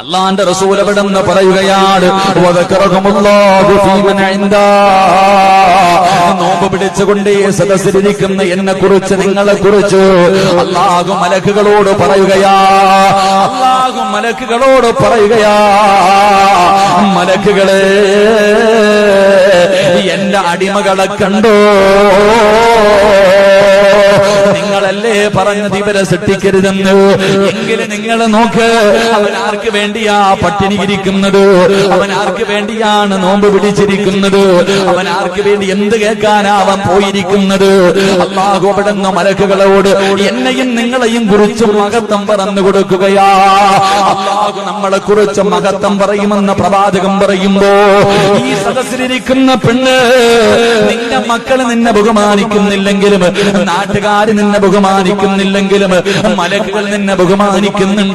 അല്ലാഹുവിന്റെ റസൂൽ അവിടെന്ന് പറയുകയാണ് വദക്കറഹുമുല്ലാഹു ഫീമൻ ഇൻദാ, നോമ്പ് പിടിച്ചുകൊണ്ട് സദസ്സിലിരിക്കുന്ന എന്നെ കുറിച്ച് നിങ്ങളെ കുറിച്ച് അല്ലാഹു മലക്കുകളോട് പറയുകയാ, അല്ലാഹു മലക്കുകളോട് പറയുകയാ, മലക്കുകളെ എന്റെ അടിമകളെ കണ്ടോ, നിങ്ങളല്ലേ പറഞ്ഞത് ഇവരെ സൃഷ്ടിക്കരുതെന്ന്, എങ്കിലും നിങ്ങൾ നോക്ക്, അവൻ ആർക്ക് വേണ്ടിയാ പട്ടിണി ഇരിക്കുന്നത്, അവൻ ആർക്ക് വേണ്ടിയാണ് നോമ്പ് പിടിച്ചിരിക്കുന്നത്, അവൻ ആർക്ക് വേണ്ടി എന്ത് കേൾക്കാനാ അവൻ പോയിരിക്കുന്നത്. അല്ലാഹു അവിടുന്ന് മലക്കുകളോട് എന്നെയും നിങ്ങളെയും കുറിച്ച് മഹത്വം പറഞ്ഞു കൊടുക്കുകയാ. അല്ലാഹു നമ്മളെ കുറിച്ച് മഹത്വം പറയുമെന്ന് പ്രവാചകൻ പറയുമ്പോ ഈ സദസ്സിലിരിക്കുന്ന പെണ്ണ്, നിന്റെ മക്കള് നിന്നെ ബഹുമാനിക്കുന്നില്ലെങ്കിലും, നാട്ടുകാര് നിന്നെ ബഹുമാനിക്കുന്നില്ലെങ്കിലും, മലക്കുകൾ നിന്നെ ബഹുമാനിക്കുന്നുണ്ട്.